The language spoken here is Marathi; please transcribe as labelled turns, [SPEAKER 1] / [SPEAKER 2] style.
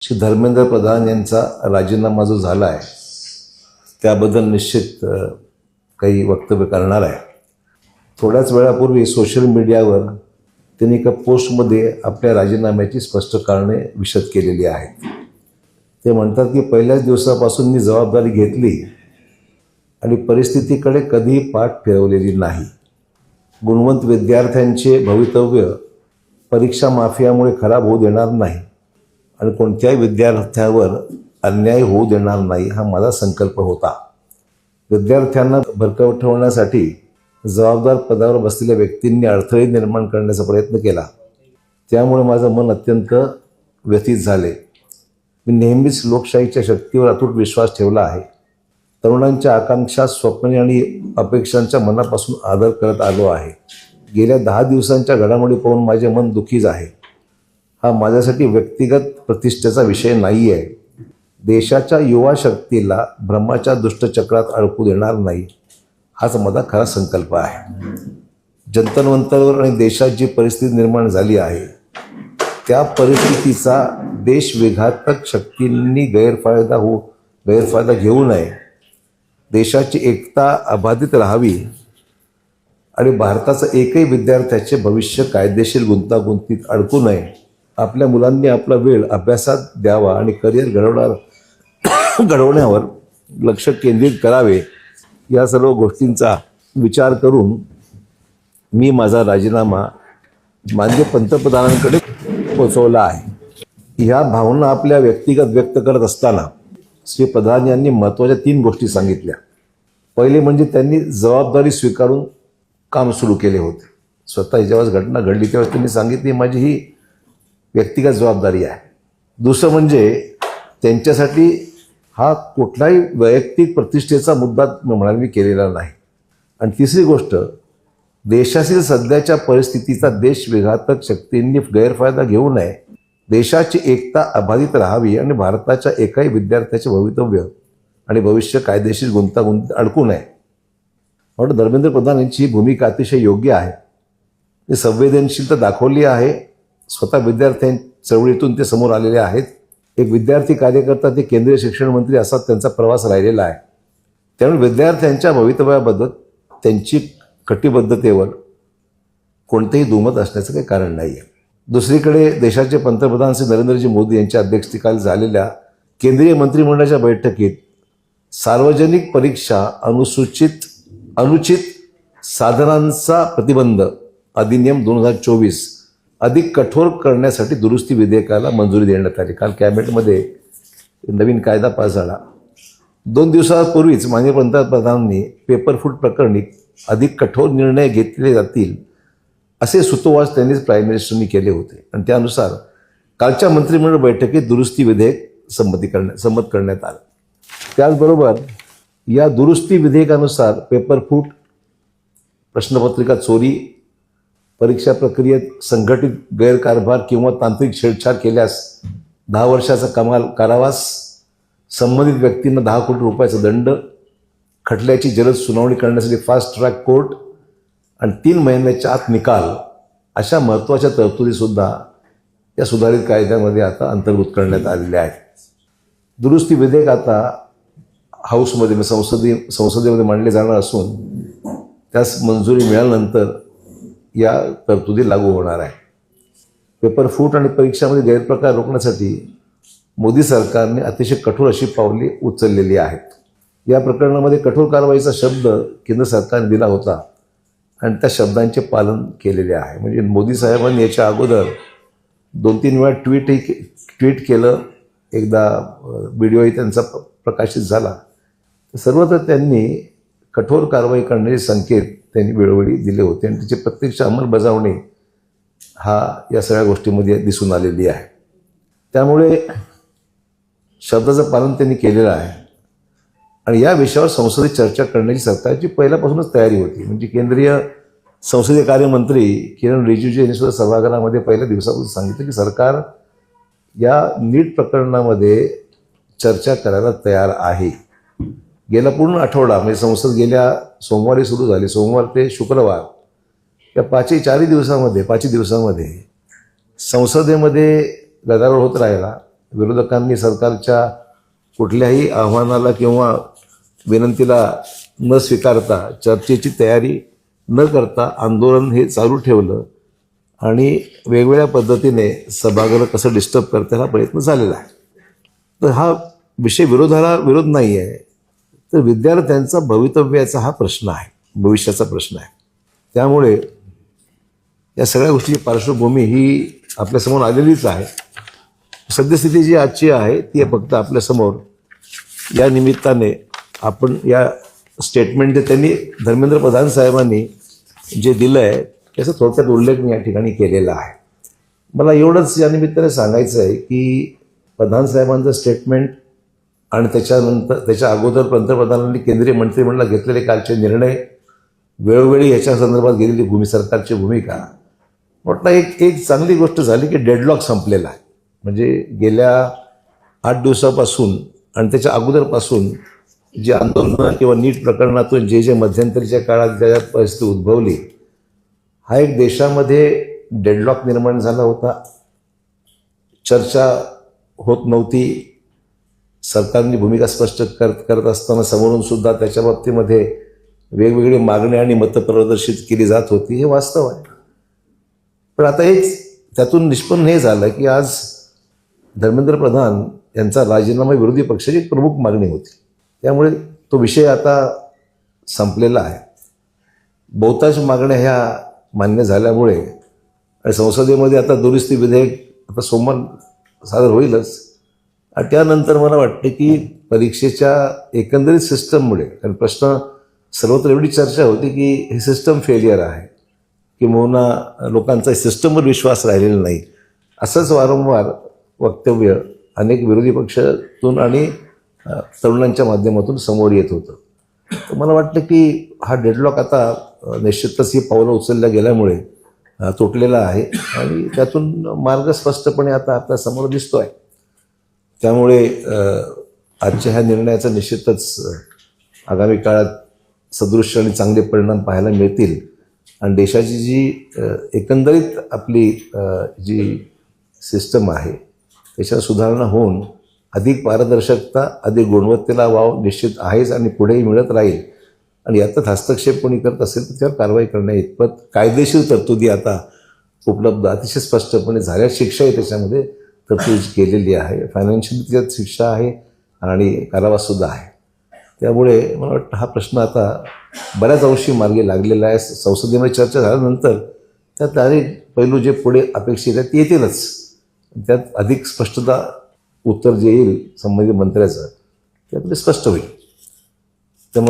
[SPEAKER 1] श्री धर्मेंद्र प्रधान यांचा राजीनामा जो झाला आहे त्याबद्दल निश्चित काही वक्तव्य करणार आहे. थोड्याच वेळापूर्वी सोशल मीडियावर त्यांनी एका पोस्टमध्ये आपल्या राजीनाम्याची स्पष्ट कारणे विशद केलेली आहेत. ते म्हणतात की पहिल्याच दिवसापासून मी जबाबदारी घेतली आणि परिस्थितीकडे कधीही पाठ फिरवलेली नाही. गुणवंत विद्यार्थ्यांचे भवितव्य परीक्षा माफियामुळे खराब होऊ देणार नाही आणि कोणत्याही विद्यार्थ्यावर अन्याय होऊ देणार नाही हा माझा संकल्प होता. विद्यार्थ्यांना भरकटवण्यासाठी जबाबदार पदावर बसलेल्या व्यक्तींनी अडथळे निर्माण करण्याचा प्रयत्न केला. त्यामुळे माझं मन अत्यंत व्यथित झाले. मी नेहमीच लोकशाहीच्या शक्तीवर अतूट विश्वास ठेवला आहे. तरुणांच्या आकांक्षा, स्वप्ने आणि अपेक्षांच्या मनापासून आदर करत आलो आहे. गेल्या 10 दिवसांच्या घडामोडी पाहून माझे मन दुःखीच आहे. हा माझ्यासाठी व्यक्तिगत प्रतिष्ठेचा विषय नाही आहे. देशाच्या युवा शक्तीला भ्रमाच्या दुष्टचक्रात अडकू देणार नाही हाच माझा खरा संकल्प आहे. जंतरमंतरवर आणि देशात जी परिस्थिती निर्माण झाली आहे त्या परिस्थितीचा देशविघातक शक्तींनी गैरफायदा घेऊ नये. देशाची एकता अबाधित राहावी आणि भारताचं एकही विद्यार्थ्याचे भविष्य कायदेशीर गुंतागुंतीत अडकू नये. आपल्या मुलांनी आपला वेळ अभ्यासात द्यावा आणि करिअर घडवण्यावर लक्ष केंद्रित करावे. या सर्व गोष्टींचा विचार करून मी माझा राजीनामा माननीय पंतप्रधानांकडे पोचवला आहे. ह्या भावना आपल्या व्यक्तिगत व्यक्त करत असताना श्री प्रधान यांनी महत्त्वाच्या 3 गोष्टी सांगितल्या. पहिली म्हणजे त्यांनी जबाबदारी स्वीकारून काम सुरू केले होते. स्वतः जेव्हा घटना घडली तेव्हा त्यांनी सांगितली माझी ही व्यक्तिगत जबाबदारी आहे. दुसरं म्हणजे त्यांच्यासाठी हा कुठलाही वैयक्तिक प्रतिष्ठेचा मुद्दा मी केलेला नाही. आणि तिसरी गोष्ट, देशातील सध्याच्या परिस्थितीचा देशविघातक शक्तींनी गैरफायदा घेऊ नये. देशाची एकता अबाधित राहावी आणि भारताच्या एकाही विद्यार्थ्याचे भवितव्य आणि भविष्य कायदेशीर गुंतागुंतीत अडकू नये. म्हणून धर्मेंद्र प्रधान यांची ही भूमिका अतिशय योग्य आहे. ते संवेदनशीलता दाखवली आहे. स्वतः विद्यार्थ्यां चळवळीतून ते समोर आलेले आहेत. एक विद्यार्थी कार्यकर्ता ते केंद्रीय शिक्षण मंत्री असा त्यांचा प्रवास राहिलेला आहे. त्यामुळे विद्यार्थ्यांच्या भवितव्याबद्दल त्यांची कटिबद्धतेवर कोणतेही दुमत असण्याचं काही कारण नाही आहे. दुसरीकडे देशाचे पंतप्रधान श्री नरेंद्रजी मोदी यांच्या अध्यक्षतेखाली झालेल्या केंद्रीय मंत्रिमंडळाच्या बैठकीत सार्वजनिक परीक्षा अनुचित साधनांचा प्रतिबंध अधिनियम 2024 अधिक कठोर करण्यासाठी दुरुस्ती विधेयकाला मंजुरी देण्यात आली. काल कॅबिनेटमध्ये नवीन कायदा पास झाला. 2 दिवसापूर्वीच माननीय पंतप्रधानांनी पेपरफुट प्रकरणी अधिक कठोर निर्णय घेतले जातील असे सुतोवाच त्यांनीच प्राईम मिनिस्टरनी केले होते. आणि त्यानुसार कालच्या मंत्रिमंडळ बैठकीत दुरुस्ती विधेयक संमत करण्यात आलं. त्याचबरोबर या दुरुस्ती विधेयकानुसार पेपरफूट, प्रश्नपत्रिका चोरी, परीक्षा प्रक्रियेत संघटित गैरकारभार किंवा तांत्रिक छेडछाड केल्यास 10 वर्षाचा कमाल कारावास, संबंधित व्यक्तींना 10 कोटी रुपयाचा दंड, खटल्याची जलद सुनावणी करण्यासाठी फास्ट ट्रॅक कोर्ट आणि 3 महिन्याच्या आत निकाल अशा महत्त्वाच्या तरतुदीसुद्धा या सुधारित कायद्यामध्ये आता अंतर्भूत करण्यात आलेल्या आहेत. दुरुस्ती विधेयक आता हाऊसमध्ये संसदेमध्ये मांडले जाणार असून त्यास मंजुरी मिळाल्यानंतर या तरतुदी लागू होणार आहे. पेपरफूट आणि परीक्षामध्ये गैरप्रकार रोखण्यासाठी मोदी सरकारने अतिशय कठोर अशी पावले उचललेली आहेत. या प्रकरणामध्ये कठोर कारवाईचा शब्द केंद्र सरकारने दिला होता आणि त्या शब्दांचे पालन केलेले आहे. म्हणजे मोदी साहेबांनी याच्या अगोदर 2-3 वेळा ट्विट केलं. एकदा व्हिडिओही त्यांचा प्रकाशित झाला. सर्वत्र त्यांनी कठोर कारवाई करण्याचे संकेत त्यांनी वेळोवेळी दिले होते आणि त्याची प्रत्यक्ष अंमलबजावणी या सगळ्या गोष्टीमध्ये दिसून आलेली आहे. त्यामुळे शब्दाचं पालन त्यांनी केलेलं आहे आणि या विषयावर संसदेत चर्चा करण्याची सरकारची पहिल्यापासूनच तयारी होती. म्हणजे केंद्रीय संसदीय कार्यमंत्री किरण रिजिजू यांनी सुद्धा सभागृहामध्ये पहिल्या दिवसापासून सांगितलं की सरकार या नीट प्रकरणामध्ये चर्चा करायला तयार आहे. गेला पूर्ण आठवडा म्हणजे संसद गेल्या सोमवारी सुरू झाली. सोमवार ते शुक्रवार या 5 दिवसामध्ये संसदेमध्ये गदारोळ होत राहिला. विरोधकांनी सरकारच्या कुठल्याही आव्हानाला किंवा विनंतीला न स्वीकारता, चर्चेची तयारी न करता आंदोलन हे चालू ठेवलं आणि वेगवेगळ्या पद्धतीने सभागृह कसं डिस्टर्ब करता हा प्रयत्न झालेला आहे. तर हा विषय विरोध नाही आहे, तर विद्यार्थ्यांचा भवितव्याचा हा प्रश्न आहे, भविष्याचा प्रश्न आहे. त्यामुळे या सगळ्या गोष्टीची पार्श्वभूमी ही आपल्यासमोर आलेलीच आहे. सद्यस्थिती जी आजची आहे ती फक्त आपल्यासमोर या निमित्ताने आपण या स्टेटमेंट त्यांनी धर्मेंद्र प्रधान साहेबांनी जे दिलं आहे त्याचा थोडक्यात उल्लेख मी या ठिकाणी केलेला आहे. मला एवढंच या निमित्ताने सांगायचं आहे की प्रधान साहेबांचं स्टेटमेंट आणि त्याच्यानंतर त्याच्या अगोदर पंतप्रधानांनी केंद्रीय मंत्रिमंडळात घेतलेले कालचे निर्णय, वेळोवेळी याच्या संदर्भात गेलेली सरकारची भूमिका, म्हटलं एक चांगली गोष्ट झाली की डेडलॉक संपलेला आहे. म्हणजे गेल्या 8 दिवसापासून आणि त्याच्या अगोदरपासून जी आंदोलनं किंवा नीट प्रकरणातून जे मध्यंतरीच्या काळात ज्या परिस्थिती उद्भवली, हा एक देशामध्ये डेडलॉक निर्माण झाला होता. चर्चा होत नव्हती. सरकारने भूमिका स्पष्ट करत असताना समोरून सुद्धा त्याच्या बाबतीमध्ये वेगवेगळी मागणी आणि मतं प्रदर्शित केली जात होती, हे वास्तव आहे. पण आता त्यातून निष्पन्न हे झालं की आज धर्मेंद्र प्रधान यांचा राजीनामा विरोधी पक्षाची एक प्रमुख मागणी होती. त्यामुळे तो विषय आता संपलेला आहे. बहुतांश मागण्या ह्या मान्य झाल्यामुळे आणि संसदेमध्ये आता दुरुस्ती विधेयक आता सोमवार सादर होईलच. आणि त्यानंतर मला वाटतं की परीक्षेच्या एकंदरीत सिस्टममुळे, कारण प्रश्न सर्वत्र एवढी चर्चा होती की हे सिस्टम फेलियर आहे, किंवा लोकांचा सिस्टमवर विश्वास राहिलेला नाही, असंच वारंवार वक्तव्य अनेक विरोधी पक्षातून आणि तरुणांच्या माध्यमातून समोर येत होतं. तर मला वाटतं की हा डेडलॉक आता निश्चितच ही पावलं उचलल्या गेल्यामुळे तुटलेला आहे आणि त्यातून मार्ग स्पष्टपणे आता आपल्यासमोर दिसतो आहे. त्यामुळे आजच्या ह्या निर्णयाचा निश्चितच आगामी काळात सदृश्य आणि चांगले परिणाम पाहायला मिळतील आणि देशाची जी एकंदरीत आपली जी सिस्टम आहे त्याच्यात सुधारणा होऊन अधिक पारदर्शकता, अधिक गुणवत्तेला वाव निश्चित आहेच आणि पुढेही मिळत राहील. आणि यातच हस्तक्षेप कोणी करत असेल तर त्यावर कारवाई करण्या इतपत कायदेशीर तरतुदी आता उपलब्ध अतिशय स्पष्टपणे झाल्या. शिक्षाही त्याच्यामध्ये तरतूद केलेली आहे, फायनान्शियल त्याच्यात शिक्षा आहे आणि कारावाससुद्धा आहे. त्यामुळे मला वाटतं हा प्रश्न आता बऱ्याच अंशी मार्गी लागलेला आहे. संसदेमध्ये चर्चा झाल्यानंतर त्यात अनेक पैलू जे पुढे अपेक्षित आहेत ते येतीलच. त्यात अधिक स्पष्टता उत्तर जे येईल संबंधित मंत्र्याचं त्यात स्पष्ट होईल.